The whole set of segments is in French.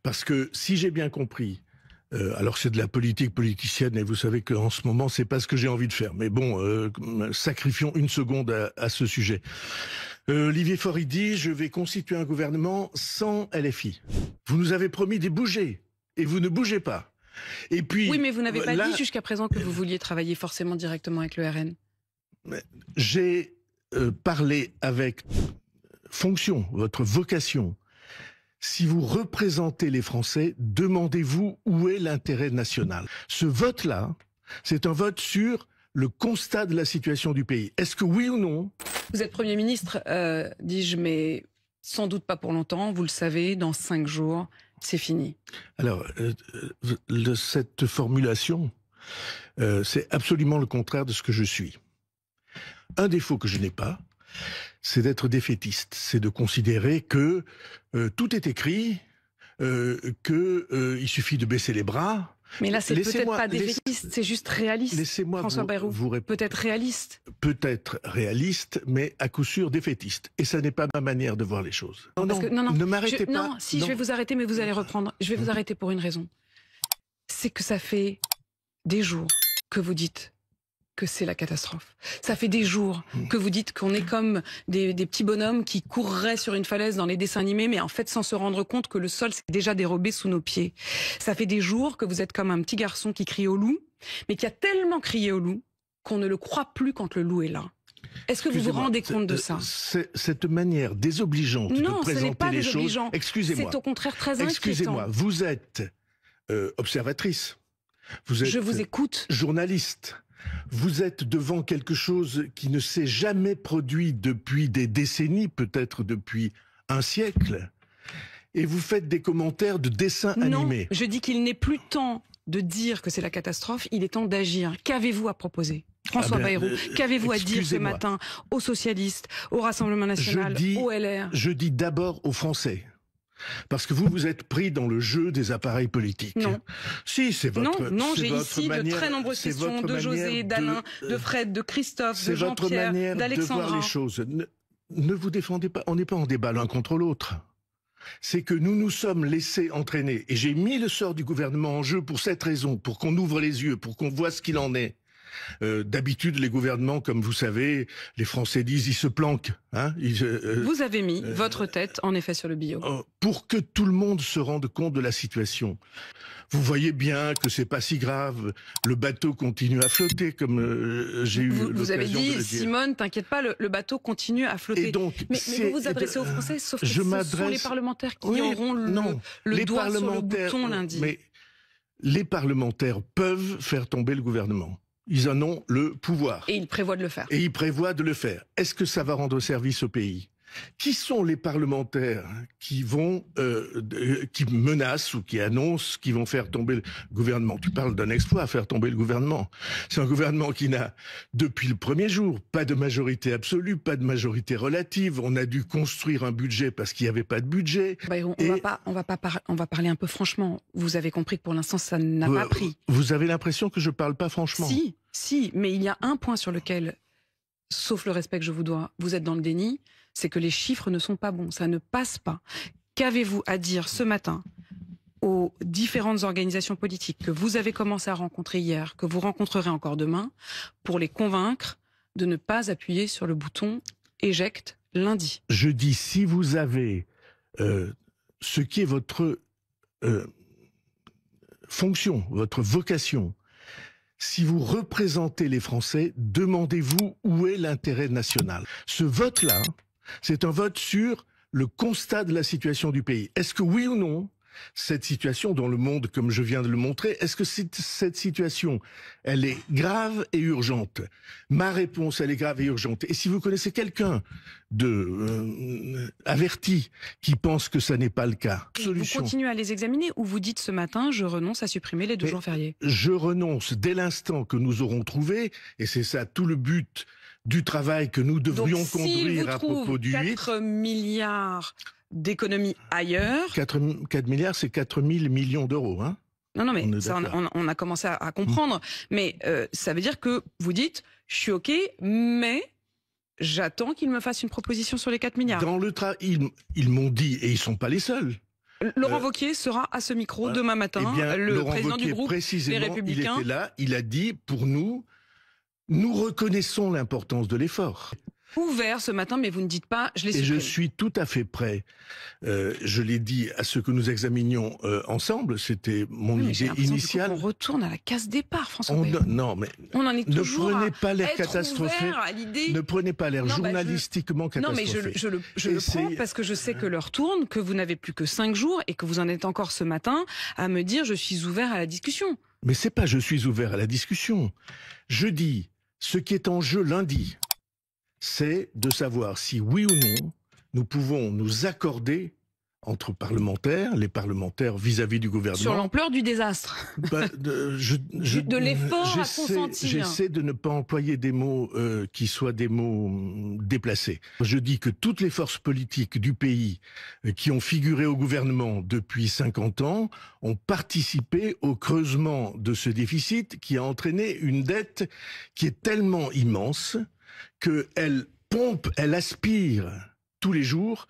Parce que si j'ai bien compris, alors c'est de la politique politicienne et vous savez qu'en ce moment c'est pas ce que j'ai envie de faire. Mais bon, sacrifions une seconde à ce sujet. Olivier Faure dit je vais constituer un gouvernement sans LFI. Vous nous avez promis de bouger et vous ne bougez pas. Et puis oui, mais vous n'avez pas dit jusqu'à présent que vous vouliez travailler forcément directement avec le RN. J'ai parlé avec fonction, votre vocation. Si vous représentez les Français, demandez-vous où est l'intérêt national. Ce vote-là, c'est un vote sur le constat de la situation du pays. Est-ce que oui ou non? Vous êtes Premier ministre, dis-je, mais sans doute pas pour longtemps. Vous le savez, dans 5 jours, c'est fini. Alors, cette formulation, c'est absolument le contraire de ce que je suis. Un défaut que je n'ai pas, c'est d'être défaitiste. C'est de considérer que tout est écrit, qu'il suffit de baisser les bras. Mais là, c'est peut-être pas défaitiste, c'est juste réaliste. Laissez-moi François Bayrou, peut-être réaliste. Peut-être réaliste, mais à coup sûr défaitiste. Et ça n'est pas ma manière de voir les choses. Non, ne m'arrêtez pas. Non, si, je vais vous arrêter, mais vous allez reprendre. Je vais vous arrêter pour une raison. C'est que ça fait des jours que vous dites que c'est la catastrophe. Ça fait des jours que vous dites qu'on est comme des petits bonhommes qui courraient sur une falaise dans les dessins animés, mais en fait sans se rendre compte que le sol s'est déjà dérobé sous nos pieds. Ça fait des jours que vous êtes comme un petit garçon qui crie au loup, mais qui a tellement crié au loup qu'on ne le croit plus quand le loup est là. Est-ce que vous vous rendez compte de ça? Cette manière désobligeante de présenter les choses... Excusez-moi. C'est au contraire très inquiétant. Excusez-moi, vous êtes observatrice. Vous êtes Je vous écoute. Journaliste. Vous êtes devant quelque chose qui ne s'est jamais produit depuis des décennies, peut-être depuis un siècle, et vous faites des commentaires de dessins animés. Non, je dis qu'il n'est plus temps de dire que c'est la catastrophe, il est temps d'agir. Qu'avez-vous à proposer, François Bayrou? Qu'avez-vous à dire ce matin aux socialistes, au Rassemblement national, au LR? Je dis d'abord aux Français. Parce que vous êtes pris dans le jeu des appareils politiques. Non. Si, c'est votre Non, j'ai ici de très nombreuses questions de José, d'Alain, de Fred, de Christophe, de Jean-Pierre, d'Alexandra. C'est votre manière de voir les choses. Ne vous défendez pas, on n'est pas en débat l'un contre l'autre. C'est que nous nous sommes laissés entraîner. Et j'ai mis le sort du gouvernement en jeu pour cette raison, pour qu'on ouvre les yeux, pour qu'on voit ce qu'il en est. D'habitude, les gouvernements, comme vous savez, les Français disent, ils se planquent. Hein, vous avez mis votre tête, en effet, sur le bio. Pour que tout le monde se rende compte de la situation. Vous voyez bien que c'est pas si grave. Le bateau continue à flotter, comme j'ai eu l'occasion de le dire. Vous avez dit, Simone, t'inquiète pas, le bateau continue à flotter. Et donc, mais vous vous adressez aux Français, sauf que ce sont les parlementaires qui auront le doigt sur le bouton lundi. Mais les parlementaires peuvent faire tomber le gouvernement. Ils en ont le pouvoir. Et ils prévoient de le faire. Et ils prévoient de le faire. Est-ce que ça va rendre service au pays? Qui sont les parlementaires qui vont, qui menacent ou qui annoncent qu'ils vont faire tomber le gouvernement? Tu parles d'un exploit à faire tomber le gouvernement. C'est un gouvernement qui n'a, depuis le premier jour, pas de majorité absolue, pas de majorité relative. On a dû construire un budget parce qu'il n'y avait pas de budget. Bayrou, on va parler un peu franchement. Vous avez compris que pour l'instant, ça n'a pas pris. Vous avez l'impression que je parle pas franchement? Si, mais il y a un point sur lequel, sauf le respect que je vous dois, vous êtes dans le déni, c'est que les chiffres ne sont pas bons, ça ne passe pas. Qu'avez-vous à dire ce matin aux différentes organisations politiques que vous avez commencé à rencontrer hier, que vous rencontrerez encore demain, pour les convaincre de ne pas appuyer sur le bouton éjecte lundi? Je dis, si vous avez ce qui est votre fonction, votre vocation, si vous représentez les Français, demandez-vous où est l'intérêt national. Ce vote-là, c'est un vote sur le constat de la situation du pays. Est-ce que oui ou non, cette situation dans le monde, comme je viens de le montrer, est-ce que cette situation, elle est grave et urgente? Ma réponse, elle est grave et urgente. Et si vous connaissez quelqu'un averti qui pense que ça n'est pas le cas, vous continuez à les examiner ou vous dites ce matin, je renonce à supprimer les 2 jours fériés? Je renonce dès l'instant que nous aurons trouvé, et c'est ça tout le but du travail que nous devrions conduire à propos du 8. 4 milliards d'économies ailleurs. 4 milliards, c'est 4 000 millions d'euros. Hein, non, mais on a commencé à comprendre. Mais ça veut dire que vous dites, je suis OK, mais j'attends qu'ils me fassent une proposition sur les 4 milliards. Dans le ils m'ont dit, et ils ne sont pas les seuls, Laurent Wauquiez sera à ce micro demain matin, eh bien, le Laurent président Wauquiez, du groupe Les Républicains. Il était là, il a dit, pour nous reconnaissons l'importance de l'effort. Ouvert ce matin, mais vous ne dites pas, je l'ai supprimé. Et je suis tout à fait prêt, je l'ai dit, à ce que nous examinions ensemble, c'était mon idée initiale. On retourne à la case départ, François Bayrou. Non, mais on en est toujours ne prenez pas l'air catastrophé, ne prenez pas l'air journalistiquement catastrophé. Non, mais je le prends parce que je sais que l'heure tourne, que vous n'avez plus que 5 jours et que vous en êtes encore ce matin à me dire je suis ouvert à la discussion. Mais c'est pas je suis ouvert à la discussion. Je dis, ce qui est en jeu lundi, c'est de savoir si oui ou non, nous pouvons nous accorder entre parlementaires, les parlementaires vis-à-vis du gouvernement. Sur l'ampleur du désastre. De l'effort à consentir. J'essaie de ne pas employer des mots qui soient des mots déplacés. Je dis que toutes les forces politiques du pays qui ont figuré au gouvernement depuis 50 ans ont participé au creusement de ce déficit qui a entraîné une dette qui est tellement immense qu'elle pompe, elle aspire tous les jours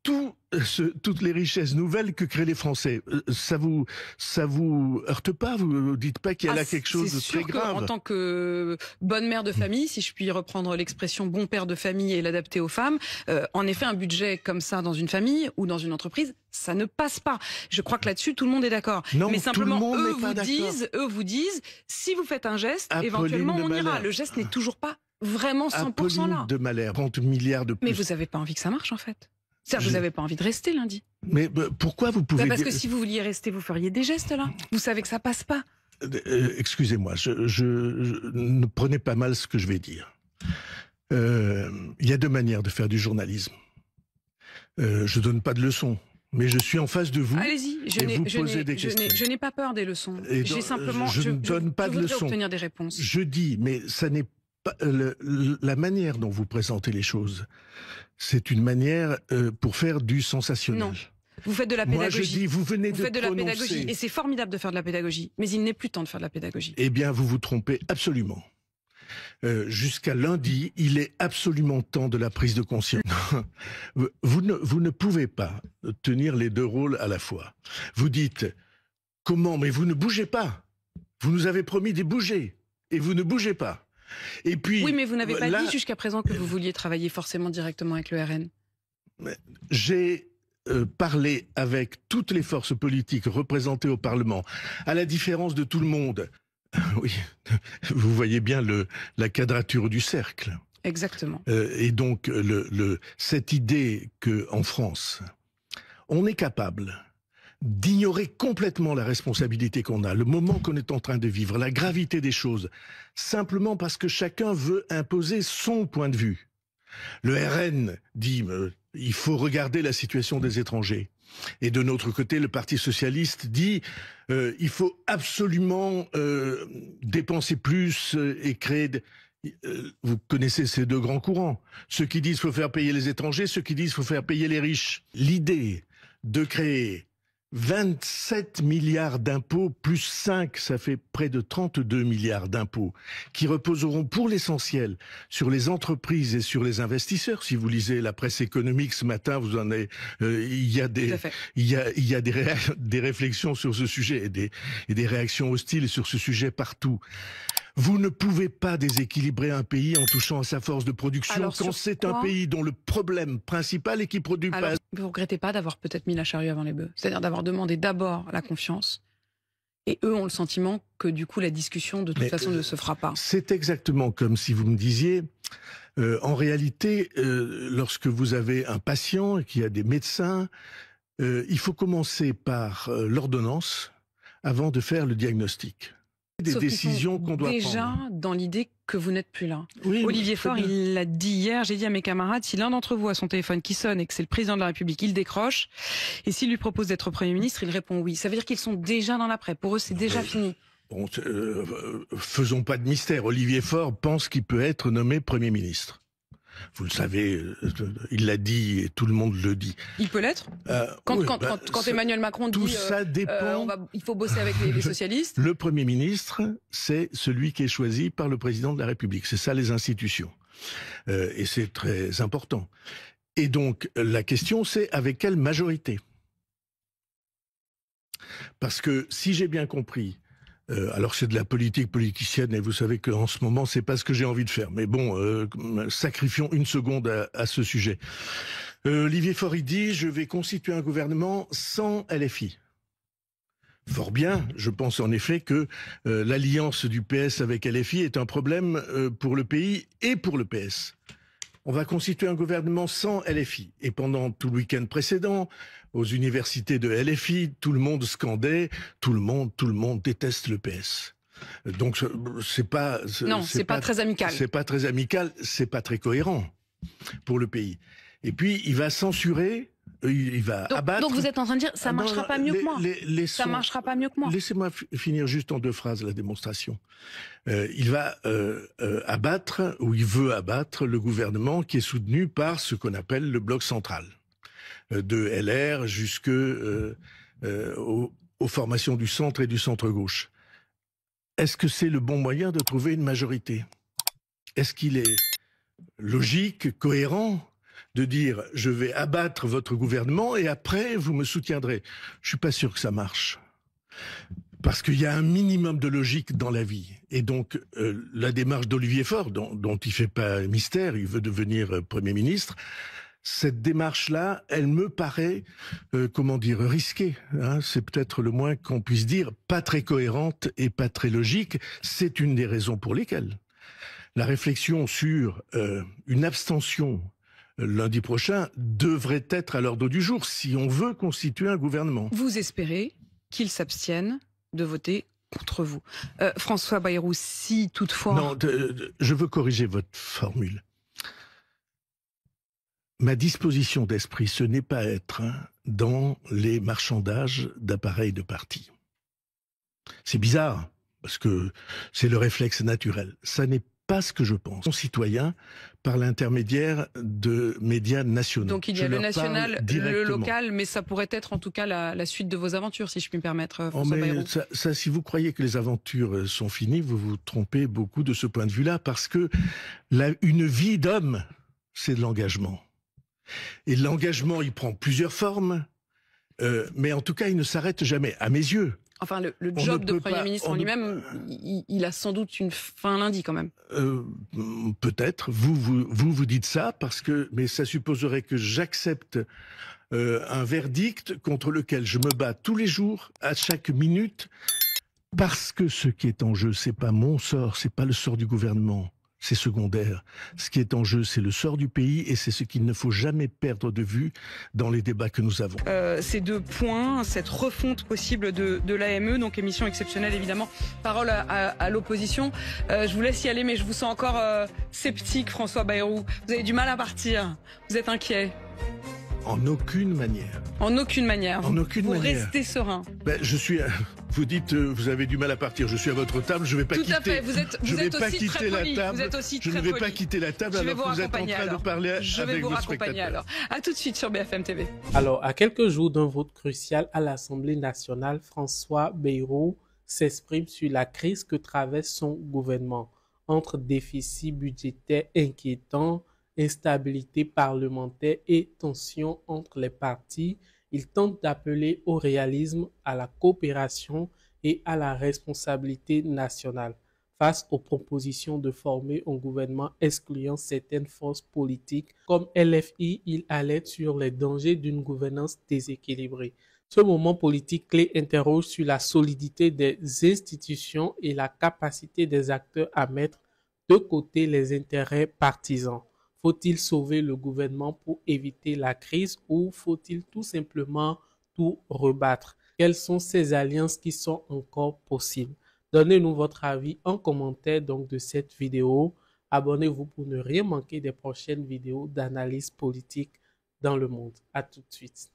toutes les richesses nouvelles que créent les Français. Ça vous heurte pas? Vous dites pas qu'il y a là quelque chose de très grave? En tant que bonne mère de famille, si je puis reprendre l'expression bon père de famille et l'adapter aux femmes, en effet, un budget comme ça dans une famille ou dans une entreprise, ça ne passe pas. Je crois que là-dessus, tout le monde est d'accord. Mais simplement, eux vous disent, si vous faites un geste, éventuellement on ira. Le geste n'est toujours pas vraiment 100% là. De Malherbe, 30 milliards de plus. Mais vous n'avez pas envie que ça marche en fait. Vous n'avez pas envie de rester lundi. Mais pourquoi vous pouvez... Parce que si vous vouliez rester, vous feriez des gestes là. Vous savez que ça passe pas. Excusez-moi, ne prenez pas mal ce que je vais dire. Il y a 2 manières de faire du journalisme. Je donne pas de leçons. Mais je suis en face de vous. Allez-y, je n'ai pas peur des leçons. J'ai simplement, je ne donne pas de leçons. Obtenir des réponses. Je dis, mais ça n'est pas la manière dont vous présentez les choses. C'est une manière pour faire du sensationnel. Non. Vous faites de la pédagogie. Moi, je dis, vous venez de faites de la pédagogie. Et c'est formidable de faire de la pédagogie. Mais il n'est plus temps de faire de la pédagogie. Eh bien, vous vous trompez absolument. Jusqu'à lundi, il est absolument temps de la prise de conscience. Vous ne pouvez pas tenir les 2 rôles à la fois. Vous dites, comment? Mais vous ne bougez pas. Vous nous avez promis de bouger. Et vous ne bougez pas. Et puis, oui, mais vous n'avez pas dit jusqu'à présent que vous vouliez travailler forcément directement avec le RN. J'ai parlé avec toutes les forces politiques représentées au Parlement, à la différence de tout le monde. Oui, vous voyez bien la quadrature du cercle. Exactement. Et donc, cette idée qu'en France, on est capable d'ignorer complètement la responsabilité qu'on a, le moment qu'on est en train de vivre, la gravité des choses, simplement parce que chacun veut imposer son point de vue. Le RN dit il faut regarder la situation des étrangers. Et de notre côté, le Parti socialiste dit il faut absolument dépenser plus et créer... vous connaissez ces 2 grands courants. Ceux qui disent qu'il faut faire payer les étrangers, ceux qui disent qu'il faut faire payer les riches. L'idée de créer 27 milliards d'impôts plus 5, ça fait près de 32 milliards d'impôts qui reposeront pour l'essentiel sur les entreprises et sur les investisseurs. Si vous lisez la presse économique ce matin, vous en avez, il y a des réflexions sur ce sujet et des réactions hostiles sur ce sujet partout. Vous ne pouvez pas déséquilibrer un pays en touchant à sa force de production quand c'est un pays dont le problème principal est qu'il produit pas. Vous ne regrettez pas d'avoir peut-être mis la charrue avant les bœufs, c'est-à-dire d'avoir demandé d'abord la confiance, et eux ont le sentiment que du coup la discussion de toute façon ne se fera pas. C'est exactement comme si vous me disiez, en réalité, lorsque vous avez un patient et qu'il y a des médecins, il faut commencer par l'ordonnance avant de faire le diagnostic. Des décisions qu'on doit prendre. Déjà dans l'idée que vous n'êtes plus là. Oui, Olivier Faure, il l'a dit hier, j'ai dit à mes camarades, si l'un d'entre vous a son téléphone qui sonne et que c'est le président de la République, il décroche. Et s'il lui propose d'être Premier ministre, il répond oui. Ça veut dire qu'ils sont déjà dans l'après. Pour eux, c'est déjà fini. Bon, faisons pas de mystère. Olivier Faure pense qu'il peut être nommé Premier ministre. Vous le savez, il l'a dit et tout le monde le dit. Il peut l'être quand Emmanuel Macron dit ça dépend. Il faut bosser avec les socialistes. Le Premier ministre, c'est celui qui est choisi par le président de la République. C'est ça les institutions. Et c'est très important. Et donc, la question, c'est avec quelle majorité ? Parce que si j'ai bien compris, alors c'est de la politique politicienne et vous savez qu'en ce moment c'est pas ce que j'ai envie de faire. Mais bon, sacrifions une seconde à ce sujet. Olivier Faure il dit je vais constituer un gouvernement sans LFI. Fort bien, je pense en effet que l'alliance du PS avec LFI est un problème pour le pays et pour le PS. On va constituer un gouvernement sans LFI. Et pendant tout le week-end précédent, aux universités de LFI, tout le monde scandait « tout le monde déteste le PS ». Donc c'est pas... Non, c'est pas très amical. C'est pas très amical, c'est pas très cohérent pour le pays. Et puis, il va censurer... Il va abattre... Donc vous êtes en train de dire ça marchera pas mieux que moi. Ça marchera pas mieux que moi. Laissez-moi finir juste en 2 phrases la démonstration. Il va abattre, ou il veut abattre, le gouvernement qui est soutenu par ce qu'on appelle le bloc central. De LR jusque aux formations du centre et du centre-gauche. Est-ce que c'est le bon moyen de trouver une majorité? Est-ce qu'il est logique, cohérent de dire « je vais abattre votre gouvernement et après vous me soutiendrez ». Je suis pas sûr que ça marche. Parce qu'il y a un minimum de logique dans la vie. Et donc, la démarche d'Olivier Faure, dont il fait pas mystère, il veut devenir Premier ministre, cette démarche-là, elle me paraît, risquée. Hein, c'est peut-être le moins qu'on puisse dire, pas très cohérente et pas très logique. C'est une des raisons pour lesquelles la réflexion sur une abstention lundi prochain devrait être à l'ordre du jour si on veut constituer un gouvernement. Vous espérez qu'ils s'abstiennent de voter contre vous. François Bayrou, si toutefois... Non, je veux corriger votre formule. Ma disposition d'esprit, ce n'est pas être dans les marchandages d'appareils de parti. C'est bizarre, parce que c'est le réflexe naturel. Ça n'est pas ce que je pense. Mon citoyen, par l'intermédiaire de médias nationaux. Donc il y a le national, le local, mais ça pourrait être en tout cas la suite de vos aventures, si je puis me permettre, François Bayrou. Ça, si vous croyez que les aventures sont finies, vous vous trompez beaucoup de ce point de vue-là, parce que une vie d'homme, c'est de l'engagement. Et l'engagement, il prend plusieurs formes, mais en tout cas, il ne s'arrête jamais, à mes yeux. Enfin, le job de Premier ministre en lui-même, il a sans doute une fin lundi quand même. Peut-être. Vous dites ça mais ça supposerait que j'accepte un verdict contre lequel je me bats tous les jours, à chaque minute, parce que ce qui est en jeu, c'est pas mon sort, c'est pas le sort du gouvernement. C'est secondaire. Ce qui est en jeu, c'est le sort du pays et c'est ce qu'il ne faut jamais perdre de vue dans les débats que nous avons. Ces 2 points, cette refonte possible de l'AME, donc émission exceptionnelle évidemment, parole à l'opposition. Je vous laisse y aller, mais je vous sens encore sceptique, François Bayrou. Vous avez du mal à partir, vous êtes inquiet. En aucune manière. En aucune manière. En aucune manière. Vous restez serein. Je suis. Vous dites, vous avez du mal à partir. Je suis à votre table. Je ne vais pas quitter. Tout à fait. Vous êtes aussi très poli. Vous êtes aussi très poli. Je ne vais pas quitter la table alors que vous êtes en train de parler avec vos spectateurs. Je vais vous raccompagner alors. À tout de suite sur BFM TV. Alors, à quelques jours d'un vote crucial à l'Assemblée nationale, François Bayrou s'exprime sur la crise que traverse son gouvernement entre déficit budgétaire inquiétant, instabilité parlementaire et tensions entre les partis. Il tente d'appeler au réalisme, à la coopération et à la responsabilité nationale. Face aux propositions de former un gouvernement excluant certaines forces politiques comme LFI, il alerte sur les dangers d'une gouvernance déséquilibrée. Ce moment politique clé interroge sur la solidité des institutions et la capacité des acteurs à mettre de côté les intérêts partisans. Faut-il sauver le gouvernement pour éviter la crise ou faut-il tout simplement tout rebattre? Quelles sont ces alliances qui sont encore possibles? Donnez-nous votre avis en commentaire de cette vidéo. Abonnez-vous pour ne rien manquer des prochaines vidéos d'analyse politique dans le monde. À tout de suite.